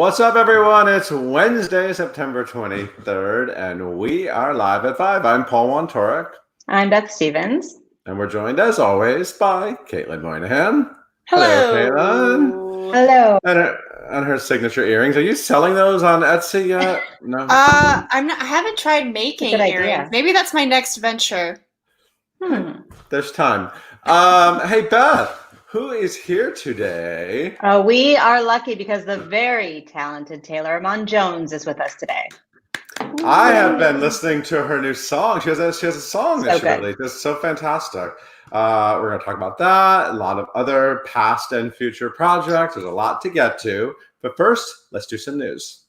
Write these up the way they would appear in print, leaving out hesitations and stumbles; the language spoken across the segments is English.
What's up, everyone? It's Wednesday, September 23rd, and we are live at 5. I'm Paul Wontorek. I'm Beth Stevens. And we're joined, as always, by Caitlin Moynihan. Hello. Caitlin. Hello. And her signature earrings. Are you selling those on Etsy yet? No. I haven't tried making Good idea. earrings. Maybe that's my next venture. There's time. Hey, Beth. Who is here today? We are lucky because the very talented Taylor Iman Jones is with us today. I have been listening to her new song. She has a song that she good. released. It's so fantastic. We're going to talk about that, a lot of other past and future projects. There's a lot to get to. But first, let's do some news.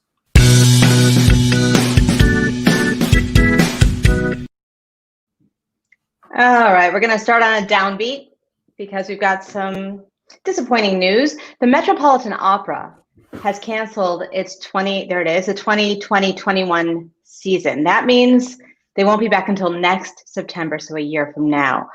All right, we're going to start on a downbeat because we've got some disappointing news. The Metropolitan Opera has canceled its 2020-21 season. That means they won't be back until next September, so a year from now.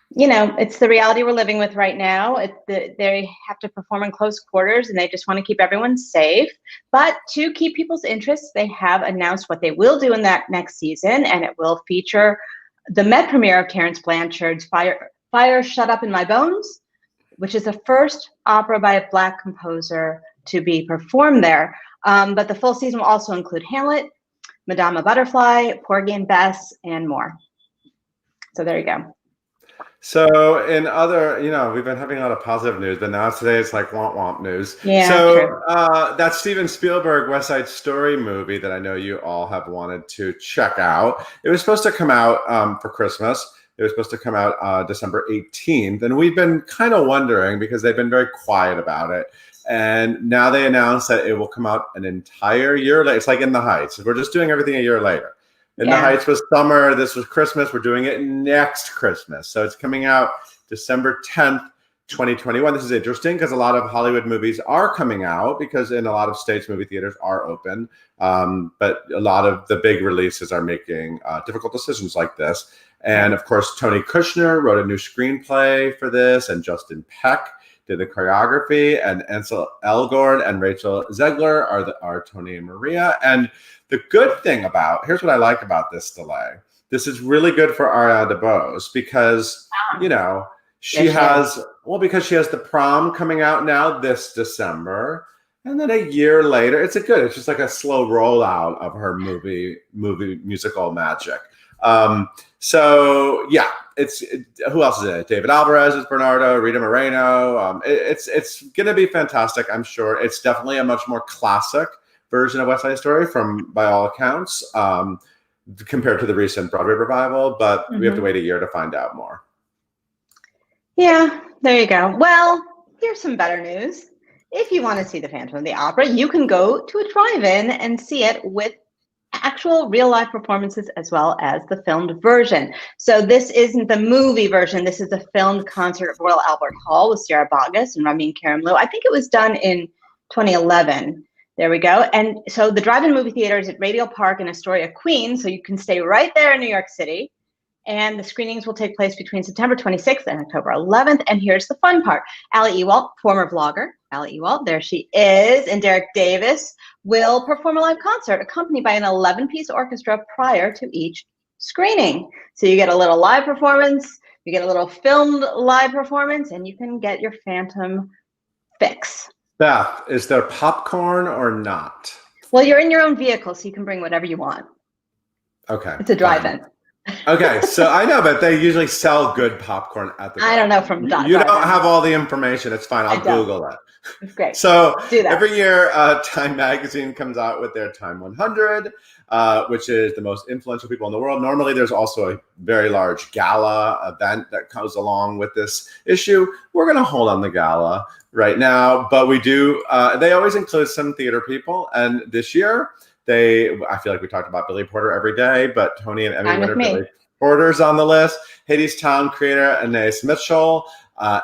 You know, it's the reality we're living with right now. They have to perform in close quarters, and they just want to keep everyone safe. But to keep people's interest, they have announced what they will do in that next season, and it will feature the Met premiere of Terence Blanchard's Fire Shut Up in My Bones, which is the first opera by a Black composer to be performed there. But the full season will also include Hamlet, Madama Butterfly, Porgy and Bess, and more. So there you go. So in other, we've been having a lot of positive news, but now today it's like womp womp news. Yeah, so that Steven Spielberg West Side Story movie that I know you all have wanted to check out. It was supposed to come out for Christmas. It was supposed to come out December 18th. And we've been kind of wondering because they've been very quiet about it. And now they announced that it will come out an entire year later. It's like In the Heights. We're just doing everything a year later. In the Heights was summer. This was Christmas. We're doing it next Christmas. So it's coming out December 10th, 2021. This is interesting because a lot of Hollywood movies are coming out because in a lot of states, movie theaters are open. But a lot of the big releases are making difficult decisions like this. And of course, Tony Kushner wrote a new screenplay for this, and Justin Peck did the choreography, and Ansel Elgort and Rachel Zegler are Tony and Maria. And the good thing here's what I like about this delay. This is really good for Ariana DeBose because, she has the Prom coming out now this December. And then a year later, it's just like a slow rollout of her movie musical magic. So yeah, who else is in it? David Alvarez is Bernardo, Rita Moreno. It's going to be fantastic. I'm sure it's definitely a much more classic version of West Side Story by all accounts, compared to the recent Broadway revival, but we have to wait a year to find out more. Yeah, there you go. Well, here's some better news. If you want to see the Phantom of the Opera, you can go to a drive-in and see it with actual real-life performances as well as the filmed version. So this isn't the movie version. This is the filmed concert at Royal Albert Hall with Sierra Boggess and Ramin Karimloo. I think it was done in 2011. There we go. And so the drive-in movie theater is at Radial Park in Astoria, Queens. So you can stay right there in New York City. And the screenings will take place between September 26th and October 11th. And here's the fun part. Ali Ewald, former vlogger, Ali Ewald, there she is, and Derek Davis will perform a live concert accompanied by an 11-piece orchestra prior to each screening. So you get a little live performance, you get a little filmed live performance, and you can get your Phantom fix. Beth, is there popcorn or not? Well, you're in your own vehicle, so you can bring whatever you want. Okay. It's a drive-in. Okay, so I know, but they usually sell good popcorn at the drive-in. I don't know from You don't have all the information. It's fine. I'll Google it. Great. So do that. Every year, Time Magazine comes out with their Time 100, which is the most influential people in the world. Normally, there's also a very large gala event that comes along with this issue. We're going to hold on the gala right now, but we do. They always include some theater people, and this year, I feel like we talked about Billy Porter every day, but Tony and Emmy winner Billy Porter's on the list. Hadestown creator Anais Mitchell,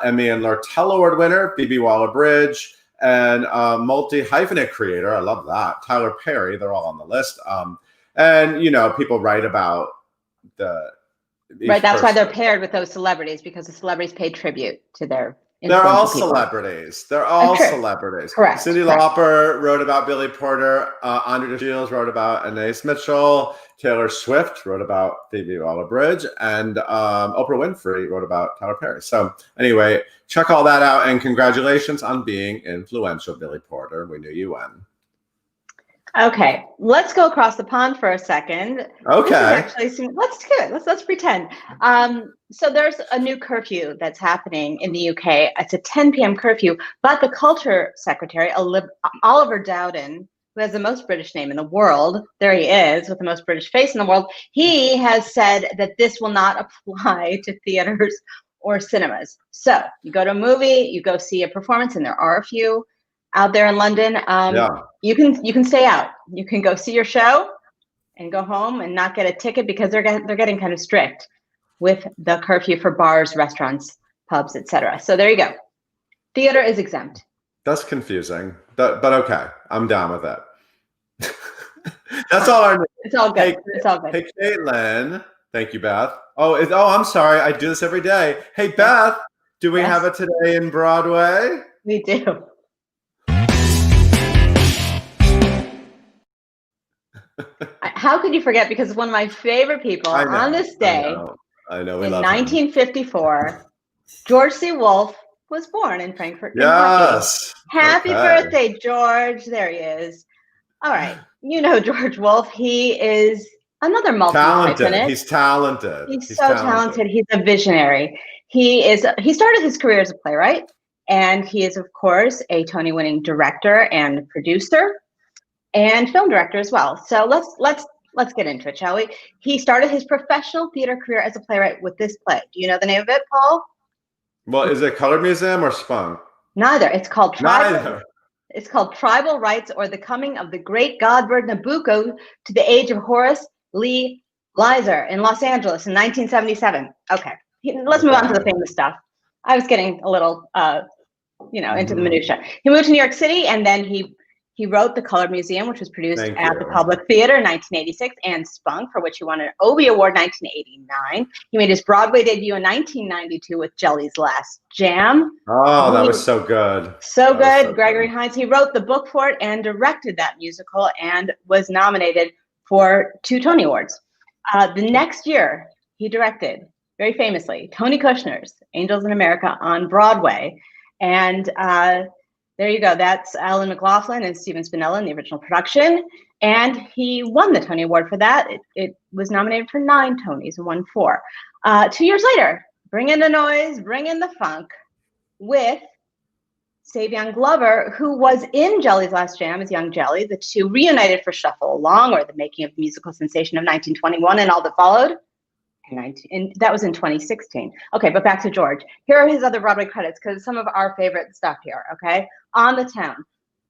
Emmy and Lortel Award winner Phoebe Waller-Bridge, and multi-hyphenate creator, I love that, Tyler Perry. They're all on the list. And, people write about Right, that's why they're paired with those celebrities, because the celebrities pay tribute to their They're all influential people. celebrities. They're all True. celebrities. Correct. Cyndi Lauper wrote about Billy Porter. Andre DeShields wrote about Anais Mitchell. Taylor Swift wrote about Phoebe Waller-Bridge. And Oprah Winfrey wrote about Tyler Perry. So anyway, check all that out. And congratulations on being influential, Billy Porter. We knew you won. Okay, let's go across the pond for a second. Okay. Let's do it. Let's pretend. So there's a new curfew that's happening in the UK. It's a 10 p.m. curfew, but the culture secretary, Oliver Dowden, who has the most British name in the world, there he is with the most British face in the world, he has said that this will not apply to theaters or cinemas. So you go to a movie, you go see a performance, and there are a few out there in London. You can stay out. You can go see your show and go home and not get a ticket because they're getting kind of strict with the curfew for bars, restaurants, pubs, etc. So there you go. Theater is exempt. That's confusing, but okay, I'm down with it. That's all I need. It's all good. It's all good. Hey, Caitlin. Thank you, Beth. I'm sorry. I do this every day. Hey, Beth, do we have it today in Broadway? We do. How could you forget? Because one of my favorite people on this day, I know. In 1954, George C. Wolfe was born in Frankfurt, Kentucky. Yes. Happy birthday, George. There he is. All right. You know George Wolfe. He is another multi-hyphenate. He's talented. He's so talented. He's a visionary. He started his career as a playwright, and he is, of course, a Tony-winning director and producer and film director as well. So let's get into it, shall we? He started his professional theater career as a playwright with this play. Do you know the name of it, Paul? Well, is it Colored Museum or Spunk? Neither. It's called Neither. It's called Tribal Rights, or the Coming of the Great Godbird Nabucco to the Age of Horace Lee Leiser in Los Angeles in 1977. Okay, let's move on to the famous stuff. I was getting a little, into the minutia. He moved to New York City, and then he wrote The Colored Museum, which was produced at the Public Theater in 1986, and Spunk, for which he won an Obie Award in 1989. He made his Broadway debut in 1992 with Jelly's Last Jam. Oh, that was so good. So good. Gregory Hines. He wrote the book for it and directed that musical and was nominated for 2 Tony Awards. The next year, he directed, very famously, Tony Kushner's Angels in America on Broadway. And there you go. That's Alan McLaughlin and Stephen Spinella in the original production. And he won the Tony Award for that. It was nominated for 9 Tonys and won 4. 2 years later, Bring in the Noise, Bring in the Funk with Savion Glover, who was in Jelly's Last Jam as young Jelly. The two reunited for Shuffle Along, or the making of the musical sensation of 1921 and all that followed. And that was in 2016. Okay, but back to George. Here are his other Broadway credits, because some of our favorite stuff here, okay? On the Town,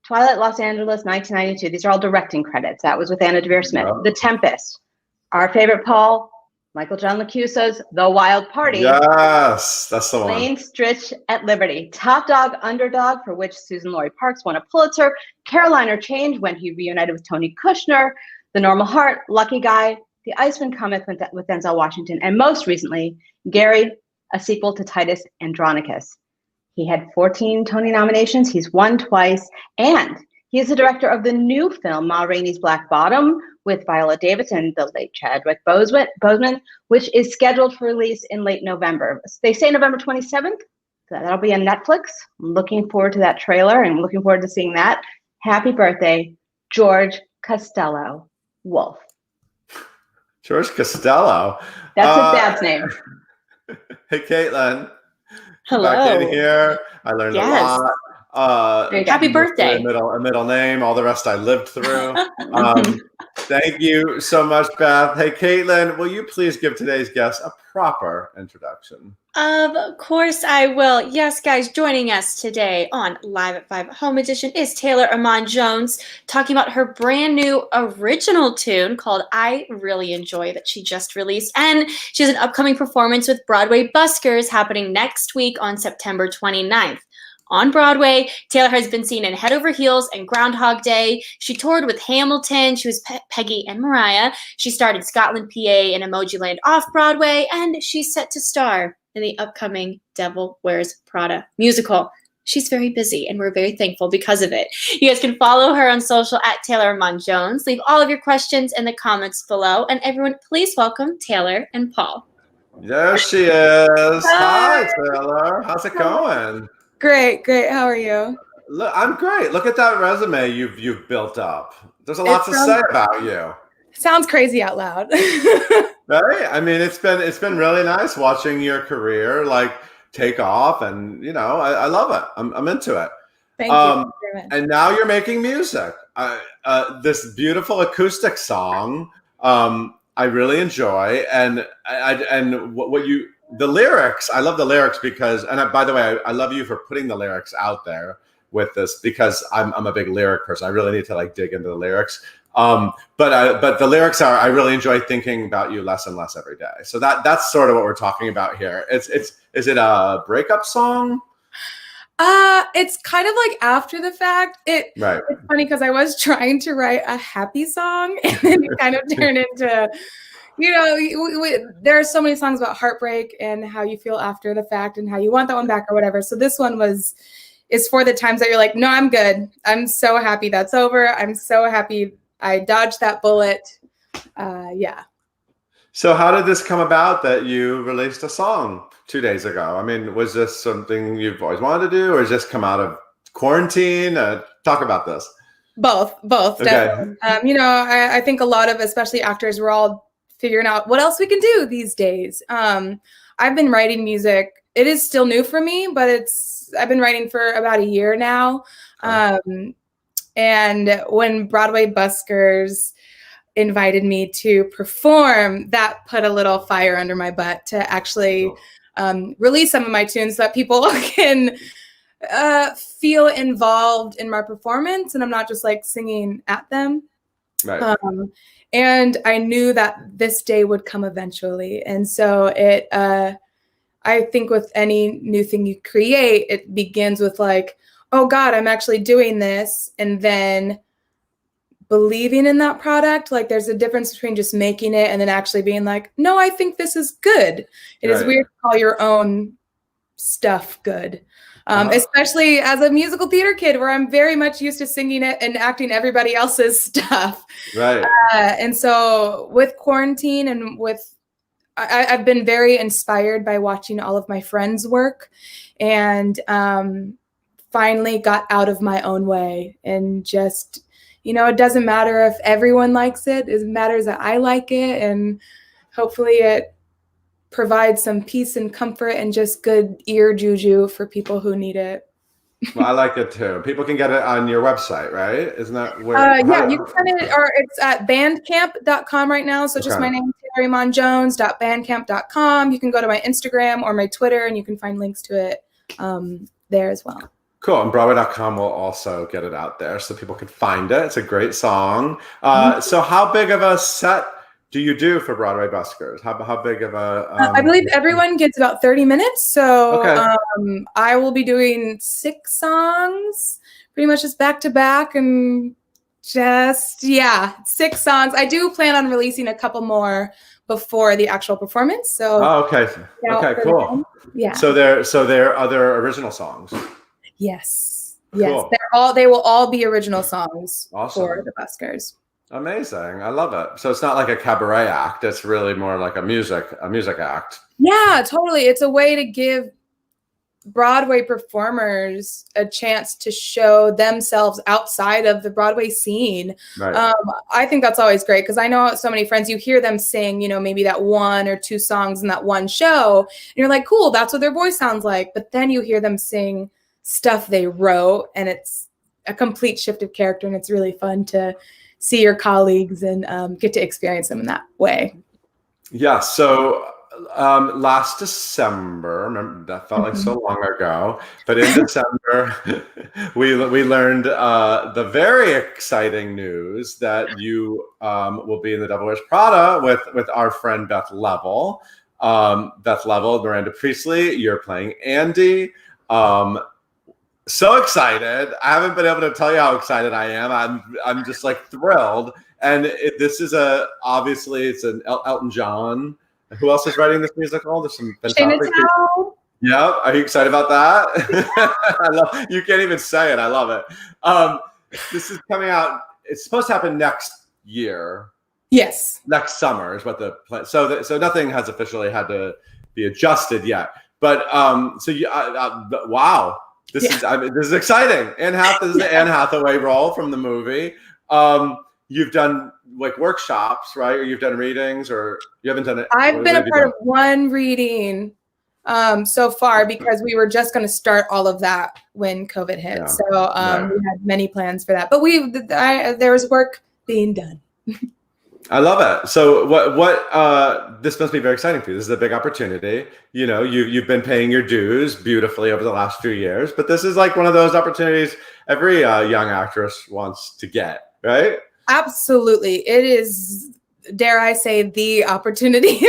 Twilight Los Angeles, 1992. These are all directing credits. That was with Anna Devere Smith. Yeah. The Tempest, our favorite Paul, Michael John Locuso's The Wild Party. Yes, that's the one. Plain Stritch at Liberty. Top Dog, Underdog, for which Susan Laurie Parks won a Pulitzer. Caroline or Change, when he reunited with Tony Kushner. The Normal Heart, Lucky Guy. The Iceman Cometh with Denzel Washington, and most recently, Gary, a sequel to Titus Andronicus. He had 14 Tony nominations. He's won twice, and he is the director of the new film Ma Rainey's Black Bottom with Viola Davis and the late Chadwick Boseman, which is scheduled for release in late November. They say November 27th. So that'll be on Netflix. I'm looking forward to that trailer and looking forward to seeing that. Happy birthday, George Costello Wolfe. George Costello. That's his dad's name. Hey, Caitlin. Hello. Back in here. I learned a lot. Happy birthday. A middle name. All the rest I lived through. Thank you so much, Beth. Hey, Caitlin, will you please give today's guest a proper introduction? Of course I will. Yes, guys, joining us today on Live at 5 Home Edition is Taylor Iman Jones, talking about her brand new original tune called I Really Enjoy that she just released. And she has an upcoming performance with Broadway Buskers happening next week on September 29th. On Broadway, Taylor has been seen in Head Over Heels and Groundhog Day. She toured with Hamilton. She was Peggy and Mariah. She starred in Scotland, PA, and Emoji Land off-Broadway, and she's set to star in the upcoming Devil Wears Prada musical. She's very busy, and we're very thankful because of it. You guys can follow her on social at Taylor Iman Jones. Leave all of your questions in the comments below. And everyone, please welcome Taylor and Paul. There she is. Hi, Taylor. How's it going? Great. How are you? Look, I'm great. Look at that resume you've built up. There's a lot to say about you. Sounds crazy out loud. Right? I mean, it's been really nice watching your career like take off, and I love it. I'm into it. Thank you very much. And now you're making music. This beautiful acoustic song. I really enjoy, and the lyrics. I love the lyrics because, by the way, I love you for putting the lyrics out there with this, because I'm a big lyric person. I really need to like dig into the lyrics. But the lyrics are, I really enjoy thinking about you less and less every day. So that's sort of what we're talking about here. Is it a breakup song? It's kind of like after the fact. Right. It's funny because I was trying to write a happy song, and then it kind of turned into, there are so many songs about heartbreak and how you feel after the fact and how you want that one back or whatever. So this one is for the times that you're like, no, I'm good. I'm so happy that's over. I'm so happy I dodged that bullet. Yeah. So how did this come about that you released a song 2 days ago? I mean, was this something you've always wanted to do, or has this come out of quarantine? Talk about this. Both. Okay. I think a lot of, especially actors, we're all figuring out what else we can do these days. I've been writing music. It is still new for me, but I've been writing for about a year now. And when Broadway Buskers invited me to perform, that put a little fire under my butt to actually release some of my tunes so that people can feel involved in my performance, and I'm not just like singing at them. Right. And I knew that this day would come eventually. And so I think with any new thing you create, it begins with like, oh God, I'm actually doing this. And then believing in that product. Like there's a difference between just making it and then actually being like, no, I think this is good. It is weird to call your own stuff good. Especially as a musical theater kid, where I'm very much used to singing it and acting everybody else's stuff. Right. And so with quarantine and I've been very inspired by watching all of my friends' work, and finally got out of my own way and just, it doesn't matter if everyone likes it. It matters that I like it, and hopefully it provides some peace and comfort and just good ear juju for people who need it. Well, I like it too. People can get it on your website, right? Isn't that where? Yeah, you can find it, or it's at bandcamp.com right now. So just my name, TaylorImanJones.bandcamp.com. You can go to my Instagram or my Twitter, and you can find links to it there as well. Cool. And Broadway.com will also get it out there so people can find it. It's a great song. So how big of a set do you do for Broadway Buskers? How big of a... I believe everyone gets about 30 minutes. So I will be doing 6 songs, pretty much just back to back, and just, 6 songs. I do plan on releasing a couple more before the actual performance. So okay, cool. Yeah. So they're other original songs. Yes. Cool. Yes. They will all be original songs for the Buskers. Amazing. I love it. So it's not like a cabaret act. It's really more like a music act. Yeah, totally. It's a way to give Broadway performers a chance to show themselves outside of the Broadway scene. Right. I think that's always great, because I know so many friends, you hear them sing, maybe that 1 or 2 songs in that one show, and you're like, cool, that's what their voice sounds like. But then you hear them sing stuff they wrote, and it's a complete shift of character, and it's really fun to see your colleagues and get to experience them in that way. Yeah. So last December, remember, that felt like so long ago, but in December, we learned the very exciting news that you will be in the Devil Wears Prada with our friend Beth Level. Miranda Priestley, you're playing Andy. So excited. I haven't been able to tell you how excited I am. I'm just like thrilled. And this is obviously it's an Elton John Who else is writing this musical? There's some Shayna fantastic. Tao. Yep. Are you excited about that? I love. You can't even say it. I love it. This is coming out. It's supposed to happen next year. Yes. Next summer is what the plan. So nothing has officially had to be adjusted yet. But wow, this is exciting. This is the Anne Hathaway role from the movie. You've done like workshops, right? Or you've done readings, or you haven't done it. I've been a part of one reading so far because we were just going to start all of that when COVID hit. Yeah. So we had many plans for that, but there was work being done. I love it. So this must be very exciting for you. This is a big opportunity. You know, you've been paying your dues beautifully over the last few years, but this is like one of those opportunities every young actress wants to get, right? Absolutely. It is, dare I say, the opportunity,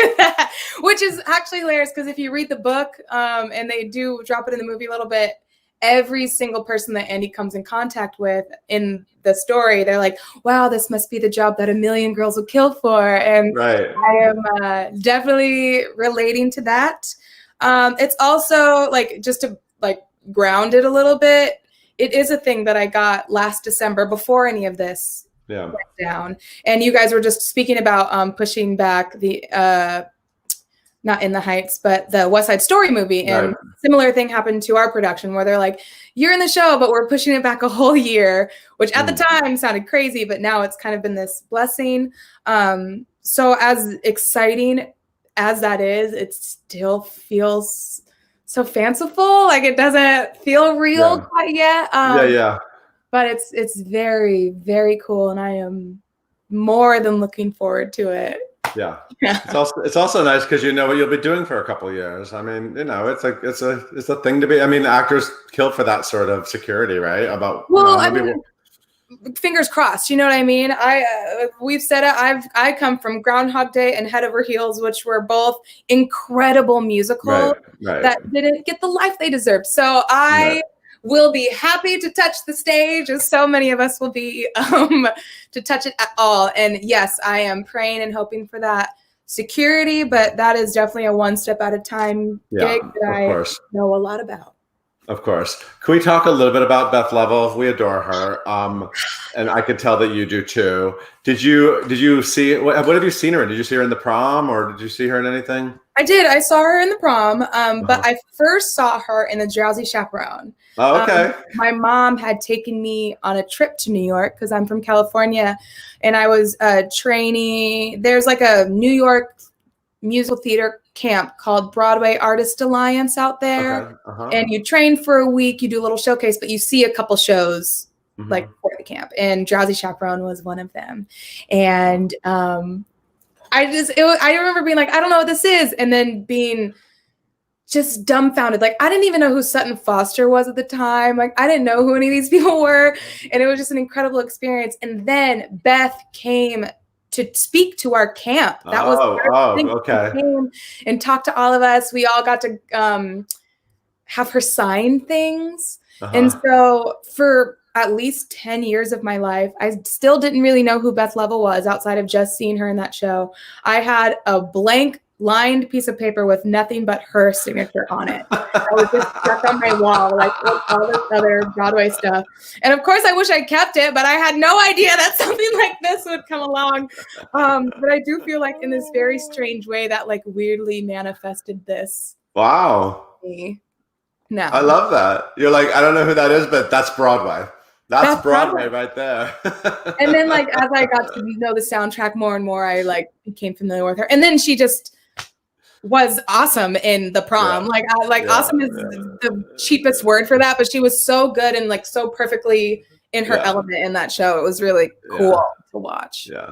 which is actually hilarious because if you read the book and they do drop it in the movie a little bit, every single person that Andy comes in contact with in the story, they're like, wow, this must be the job that a million girls would kill for. And right. I am definitely relating to that. It's also like, just to like ground it a little bit, it is a thing that I got last December before any of this went down. And you guys were just speaking about pushing back the not In the Heights, but the West Side Story movie. And similar thing happened to our production where they're like, you're in the show, but we're pushing it back a whole year, which at the time sounded crazy, but now it's kind of been this blessing. So as exciting as that is, it still feels so fanciful. Like it doesn't feel real quite yet. But it's very, very cool. And I am more than looking forward to it. Yeah. It's also nice because you know what you'll be doing for a couple of years. I mean, you know, it's like it's a thing to be. I mean, the actors kill for that sort of security, right? Fingers crossed. You know what I mean? We've said it. I come from Groundhog Day and Head Over Heels, which were both incredible musicals that didn't get the life they deserved. So I will be happy to touch the stage, as so many of us will be, to touch it at all. And yes, I am praying and hoping for that security, but that is definitely a one step at a time gig that I know a lot about. Of course. Can we talk a little bit about Beth Level? We adore her. And I could tell that you do too. Did you see, what have you seen her in? Did you see her in The Prom, or did you see her in anything? I did. I saw her in The Prom, but I first saw her in The Drowsy Chaperone. Oh, okay. My mom had taken me on a trip to New York because I'm from California, and I was training. There's like a New York musical theater camp called Broadway Artist Alliance out there. And you train for a week, you do a little showcase, but you see a couple shows like for the camp. And Drowsy Chaperone was one of them. And I remember being like, I don't know what this is. And then being just dumbfounded. Like, I didn't even know who Sutton Foster was at the time. Like, I didn't know who any of these people were. And it was just an incredible experience. And then Beth came to speak to our camp. That was okay. She came and talked to all of us. We all got to have her sign things. And so for at least 10 years of my life, I still didn't really know who Beth Level was outside of just seeing her in that show. I had a blank lined piece of paper with nothing but her signature on it. I was just stuck on my wall, like all this other Broadway stuff. And of course, I wish I kept it, but I had no idea that something like this would come along. But I do feel like in this very strange way that like weirdly manifested this. Wow. No. I love that. You're like, I don't know who that is, but that's Broadway. That's Broadway right there. And then like, as I got to know the soundtrack more and more, I like became familiar with her. And then she just was awesome in The Prom. Awesome is the cheapest word for that, but she was so good and like so perfectly in her element in that show. It was really cool to watch. Yeah.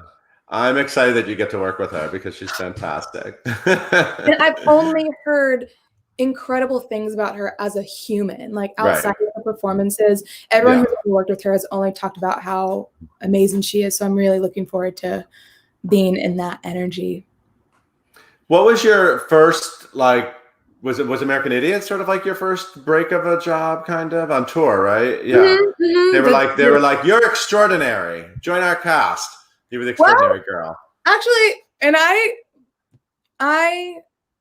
I'm excited that you get to work with her because she's fantastic. And I've only heard incredible things about her as a human, like outside of her performances. Everyone who's ever worked with her has only talked about how amazing she is. So I'm really looking forward to being in that energy. What was your first, like, was American Idiot sort of like your first break of a job kind of on tour, right? Yeah. Mm-hmm. They were like, you're extraordinary. Join our cast. You were the extraordinary girl. Actually, and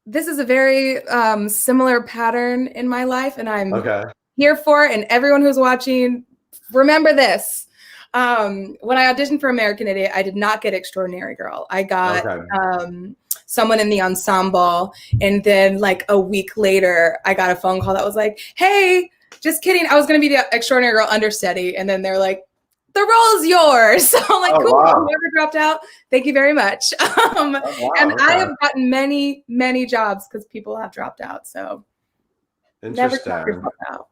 This is a very similar pattern in my life, and I'm Okay. here for it. And everyone who's watching, remember this. When I auditioned for American Idiot, I did not get Extraordinary Girl. I got someone in the ensemble. And then like a week later, I got a phone call that was like, hey, just kidding. I was going to be the Extraordinary Girl understudy. And then they're like, the role is yours. So I'm like, cool, wow. whoever dropped out, thank you very much. And I have gotten many, many jobs because people have dropped out. So never count yourself out.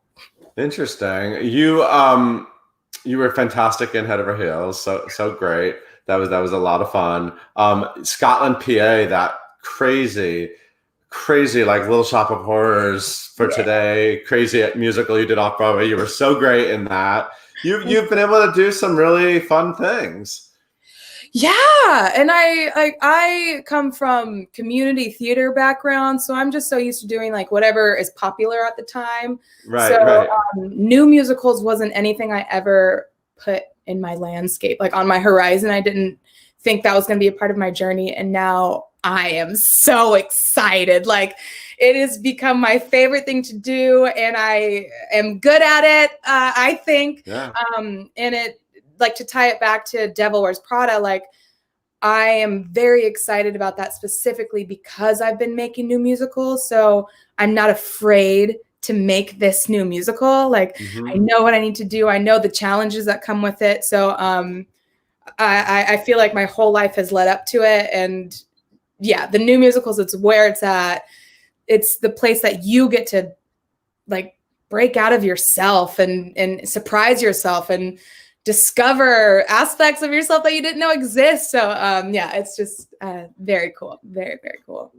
Interesting. You were fantastic in Head Over Heels. So great. That was a lot of fun. Scotland, PA, that crazy like Little Shop of Horrors for Today, crazy musical you did off Broadway. You were so great in that. You've been able to do some really fun things. Yeah, and I come from community theater background, so I'm just so used to doing like whatever is popular at the time. Right. New musicals wasn't anything I ever put in my landscape, like on my horizon. I didn't think that was going to be a part of my journey, and now I am so excited. Like, it has become my favorite thing to do, and I am good at it, I think. Yeah. And it, like, to tie it back to Devil Wears Prada, like, I am very excited about that specifically because I've been making new musicals. So I'm not afraid to make this new musical. Like, I know what I need to do. I know the challenges that come with it. So I feel like my whole life has led up to it. And yeah, the new musicals, it's where it's at. It's the place that you get to like break out of yourself and surprise yourself and discover aspects of yourself that you didn't know exist. So yeah, it's just very cool. Very, very cool.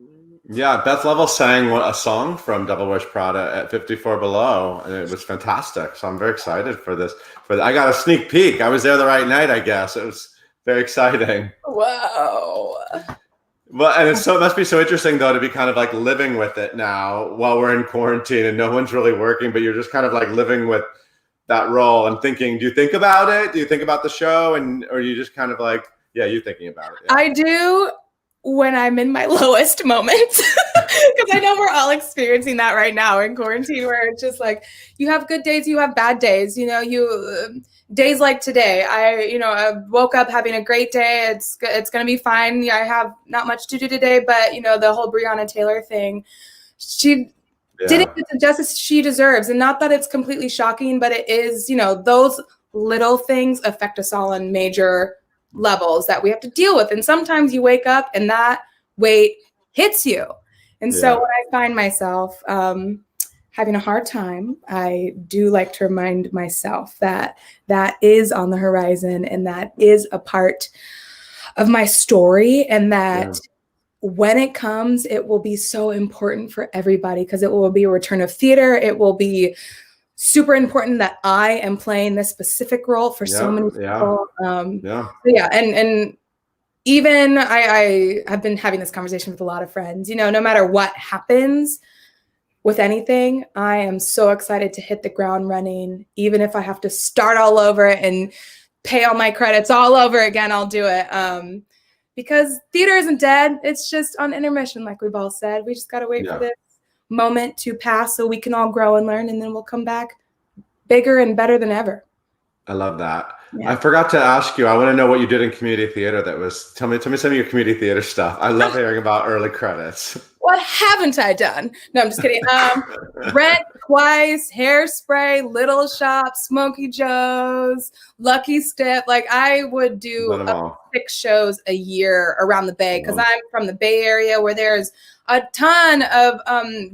Yeah, Beth Level sang a song from Devil Wears Prada at 54 Below, and it was fantastic. So I'm very excited for this. I got a sneak peek. I was there the right night, I guess. It was very exciting. Wow. Well, and it must be so interesting, though, to be kind of like living with it now while we're in quarantine and no one's really working, but you're just kind of like living with that role and thinking, do you think about it? Do you think about the show? Or are you just kind of like, yeah, you're thinking about it? Yeah. I do when I'm in my lowest moment, because I know we're all experiencing that right now in quarantine, where it's just like, you have good days, you have bad days, days like today. I woke up having a great day. It's going to be fine. I have not much to do today, but the whole Breonna Taylor thing, she didn't get the justice she deserves. And not that it's completely shocking, but it is, those little things affect us all on major levels that we have to deal with. And sometimes you wake up and that weight hits you. And so when I find myself having a hard time, I do like to remind myself that that is on the horizon and that is a part of my story, and that when it comes, it will be so important for everybody, because it will be a return of theater. It will be super important that I am playing this specific role for so many people. And even I have been having this conversation with a lot of friends, no matter what happens with anything, I am so excited to hit the ground running. Even if I have to start all over and pay all my credits all over again, I'll do it. Because theater isn't dead. It's just on intermission, like we've all said. We just got to wait for this moment to pass so we can all grow and learn, and then we'll come back bigger and better than ever. I love that. Yeah. I forgot to ask you, I want to know what you did in community theater. Tell me some of your community theater stuff. I love hearing about early credits. What haven't I done? No, I'm just kidding. Rent Twice, Hairspray, Little Shop, Smokey Joe's, Lucky Step. Like, I would do 6 shows a year around the Bay, because I'm from the Bay Area, where there's a ton of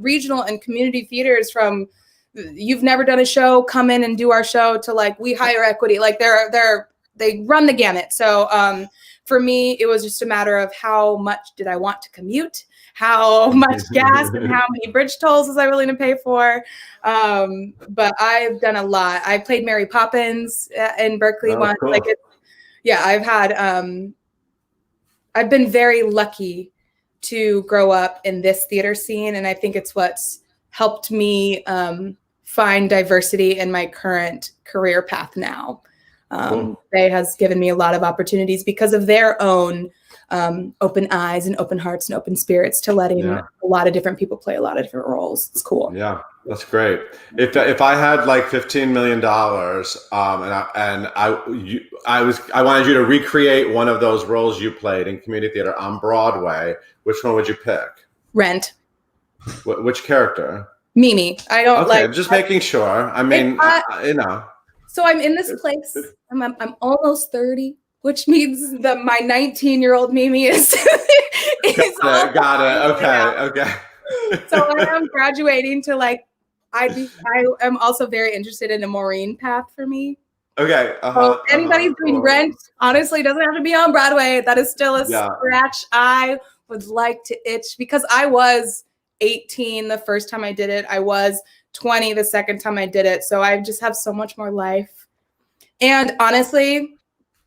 regional and community theaters. From you've never done a show, come in and do our show, to like we hire equity. Like they run the gamut. So for me, it was just a matter of how much did I want to commute, how much gas and how many bridge tolls was I willing to pay for. But I've done a lot. I played Mary Poppins in Berkeley once. Cool. I've been very lucky to grow up in this theater scene. And I think it's what's helped me find diversity in my current career path now. They has given me a lot of opportunities because of their own open eyes and open hearts and open spirits to letting a lot of different people play a lot of different roles. It's cool. Yeah, that's great. If I had like $15 million, I wanted you to recreate one of those roles you played in community theater on Broadway, which one would you pick? Rent. Which character? Mimi. I don't I'm just making sure. I mean, you know. So I'm in this place. I'm almost 30, which means that my 19-year-old Mimi is. Got it. Okay. So I am graduating to like. I am also very interested in a Maureen path for me. Okay. So anybody doing Rent, honestly, doesn't have to be on Broadway. That is still a scratch I would like to itch, because I was 18 the first time I did it. I was 20 the second time I did it. So I just have so much more life. And honestly,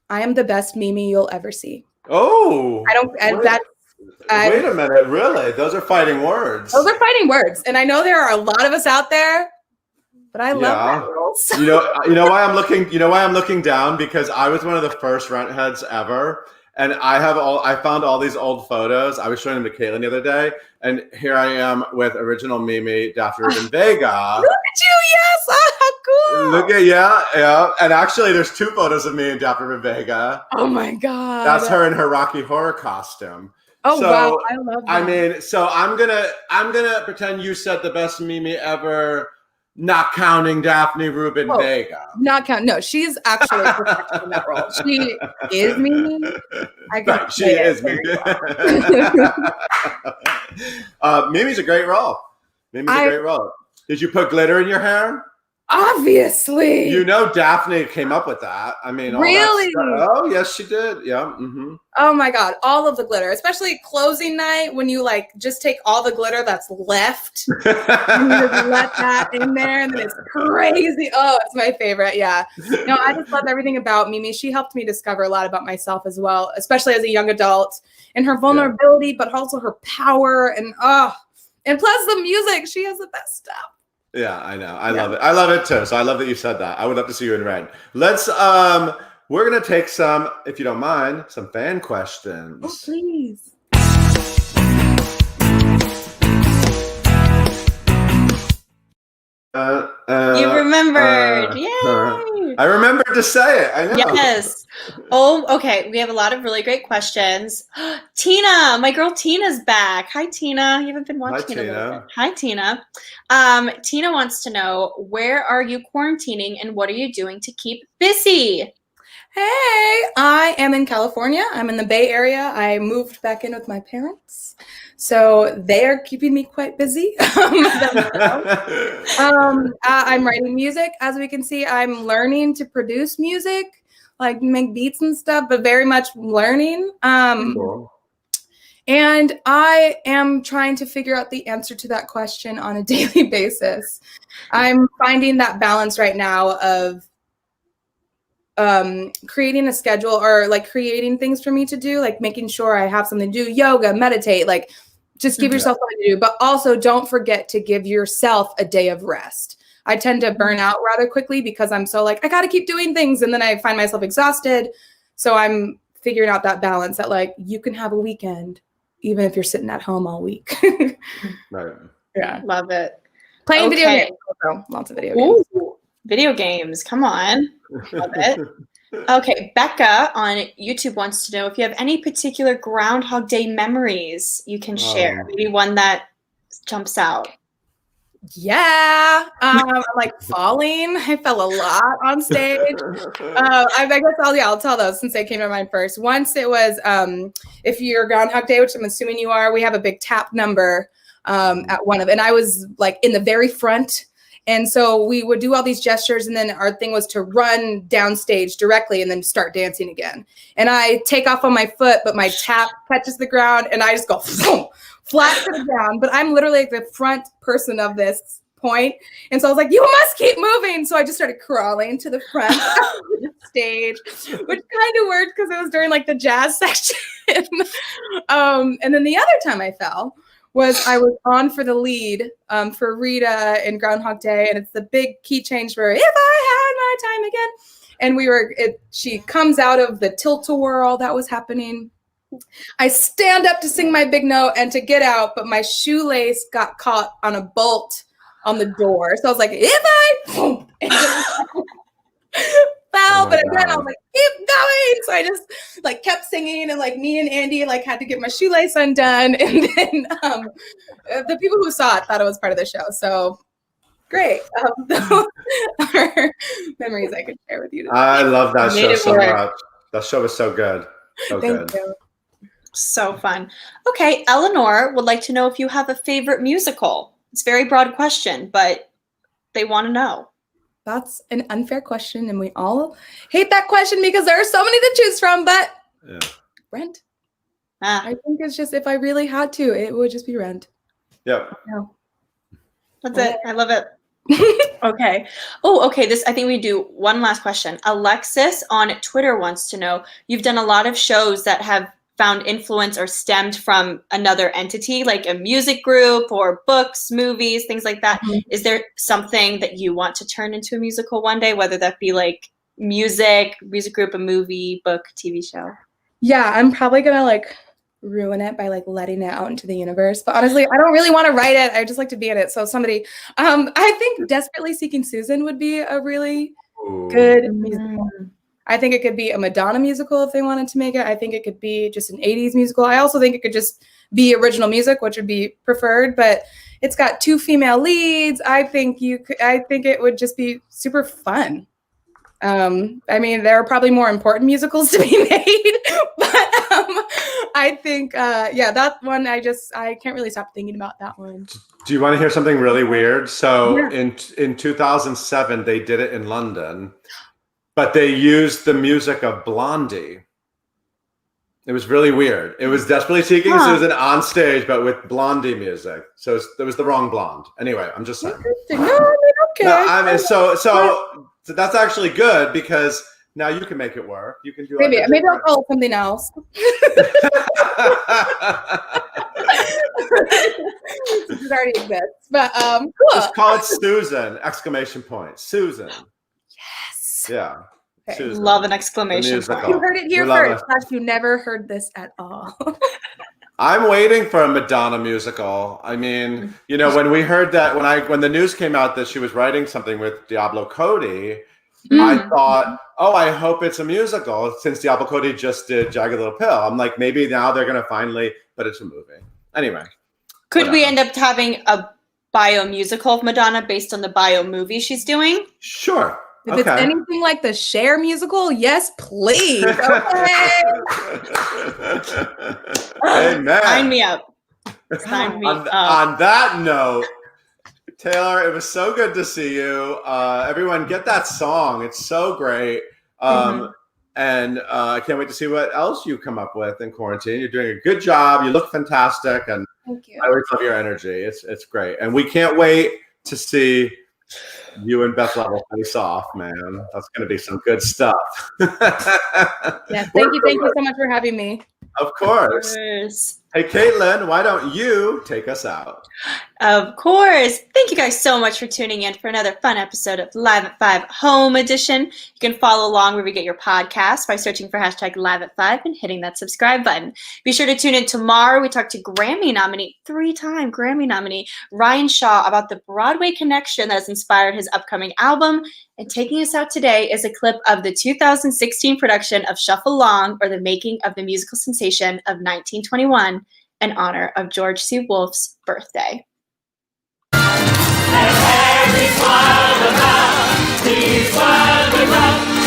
I am the best Mimi you'll ever see. Oh. Wait a minute, really? Those are fighting words. Those are fighting words. And I know there are a lot of us out there, but I love that role. So. You know why I'm looking down? Because I was one of the first Rent heads ever. And I found all these old photos. I was showing them to Caitlin the other day, and here I am with original Mimi, Daphne Rubin Vega. Look at you, yes! Oh, cool. Look at yeah. And actually, there's 2 photos of me and Daphne Rubin Vega. Oh my god! That's her in her Rocky Horror costume. Oh wow, I love that. I mean, so I'm gonna pretend you said the best Mimi ever. Not counting Daphne Rubin Vega. Not count. No, she's actually perfect in that role. She is Mimi. She is Mimi. Mimi's a great role. Did you put glitter in your hair? Obviously. You know Daphne came up with that. I mean, all really? That stuff. Oh, yes, she did. Yeah. Mm-hmm. Oh my God. All of the glitter, especially closing night when you like just take all the glitter that's left and you just let that in there and then it's crazy. Oh, it's my favorite. Yeah. No, I just love everything about Mimi. She helped me discover a lot about myself as well, especially as a young adult, and her vulnerability, but also her power and plus the music. She has the best stuff. Yeah, I know. I love it. I love it too. So I love that you said that. I would love to see you in Rent. Let's we're gonna take some, if you don't mind, some fan questions. Oh, please. You remembered. Yay! I remembered to say it. I know. Yes. Oh, okay. We have a lot of really great questions. Tina, my girl Tina's back. Hi, Tina. You haven't been watching it a little bit. Hi, Tina. Tina wants to know, where are you quarantining and what are you doing to keep busy? Hey, I am in California. I'm in the Bay Area. I moved back in with my parents. So they are keeping me quite busy. I'm writing music. As we can see, I'm learning to produce music, like make beats and stuff, but very much learning. Cool. And I am trying to figure out the answer to that question on a daily basis. I'm finding that balance right now of creating a schedule or like creating things for me to do, like making sure I have something to do, yoga, meditate, like just give yourself something to do, but also don't forget to give yourself a day of rest. I tend to burn out rather quickly because I'm so like, I got to keep doing things. And then I find myself exhausted. So I'm figuring out that balance that like, you can have a weekend, even if you're sitting at home all week. Right. Yeah. Love it. Playing video games also. Lots of video games. Ooh, video games. Come on. Love it. Okay, Becca on YouTube wants to know if you have any particular Groundhog Day memories you can share. Maybe one that jumps out. Yeah, I'm like falling. I fell a lot on stage. I guess I'll tell those since they came to mind first. Once it was, if you're Groundhog Day, which I'm assuming you are, we have a big tap number at one of, and I was like in the very front. And so we would do all these gestures, and then our thing was to run downstage directly and then start dancing again. And I take off on my foot, but my tap catches the ground, and I just go flat to the ground. But I'm literally like the front person of this point. And so I was like, you must keep moving. So I just started crawling to the front of the stage, which kind of worked because it was during like the jazz section. And then the other time I fell was I was on for the lead for Rita in Groundhog Day, and it's the big key change for If I Had My Time Again. And she comes out of the tilt-a-whirl that was happening, I stand up to sing my big note and to get out, but my shoelace got caught on a bolt on the door. So I was like, if I boom, and just fell, but again, I was like, keep going. So I just like kept singing, and like me and Andy like had to get my shoelace undone. And then the people who saw it thought it was part of the show. So great. Those are memories I could share with you today. I love that Made show it so work. much. That show was so good. So Thank good. you. So fun. Okay, Eleanor would like to know if you have a favorite musical. It's a very broad question, but they want to know. That's an unfair question, and we all hate that question because there are so many to choose from, but Yeah. Rent. Ah, I think it's just, if I really had to, it would just be Rent. Yep. that's it. I love it. Okay. Oh, okay. This, I think we do one last question. Alexis on Twitter wants to know, you've done a lot of shows that have found influence or stemmed from another entity, like a music group or books, movies, things like that. Mhm. Is there something that you want to turn into a musical one day, whether that be like music group, a movie, book, TV show? Yeah, I'm probably gonna like ruin it by like letting it out into the universe. But honestly, I don't really want to write it. I just like to be in it. So somebody, I think Desperately Seeking Susan would be a really good musical. I think it could be a Madonna musical if they wanted to make it. I think it could be just an 80s musical. I also think it could just be original music, which would be preferred, but it's got 2 female leads. I think it would just be super fun. I mean, there are probably more important musicals to be made, but I think, that one, I can't really stop thinking about that one. Do you want to hear something really weird? So Yeah. in 2007, they did it in London, but they used the music of Blondie. It was really weird. It was Desperately Seeking Susan on stage, but with Blondie music. So it was the wrong blonde. Anyway, I'm just saying. Interesting. No, I mean, okay. No, I mean, so that's actually good because now you can make it work. You can do Maybe I'll call it something else. It already exists, but cool. Just call it Susan! Exclamation point. Susan. Yes. Yeah. Okay. Susan. Love an exclamation musical. point. You heard it here We love first. Slash, you never heard this at all. I'm waiting for a Madonna musical. I mean, you know, when we heard that, when the news came out that she was writing something with Diablo Cody, I thought, oh, I hope it's a musical since Diablo Cody just did Jagged Little Pill. I'm like, maybe now they're going to finally, but it's a movie. Anyway. Could we end up having a bio musical of Madonna based on the bio movie she's doing? Sure. If it's anything like the Cher musical, yes, please. Okay. Amen. Sign me up. Sign me up. On that note, Taylor, it was so good to see you. Everyone, get that song. It's so great. And I can't wait to see what else you come up with in quarantine. You're doing a good job. You look fantastic. And Thank you. I always love your energy. It's great. And we can't wait to see you and Beth Level face off, man. That's going to be some good stuff. Yeah, thank you so much for having me. Of course. Hey, Caitlin, why don't you take us out? Of course. Thank you guys so much for tuning in for another fun episode of Live at 5 Home Edition. You can follow along wherever you get your podcast by searching for hashtag Live at 5 and hitting that subscribe button. Be sure to tune in tomorrow. We talk to Grammy nominee, 3-time Grammy nominee, Ryan Shaw about the Broadway connection that has inspired his upcoming album. And taking us out today is a clip of the 2016 production of Shuffle Along, or the making of the musical sensation of 1921, in honor of George C. Wolfe's birthday. And Harry smiled about, he smiled around.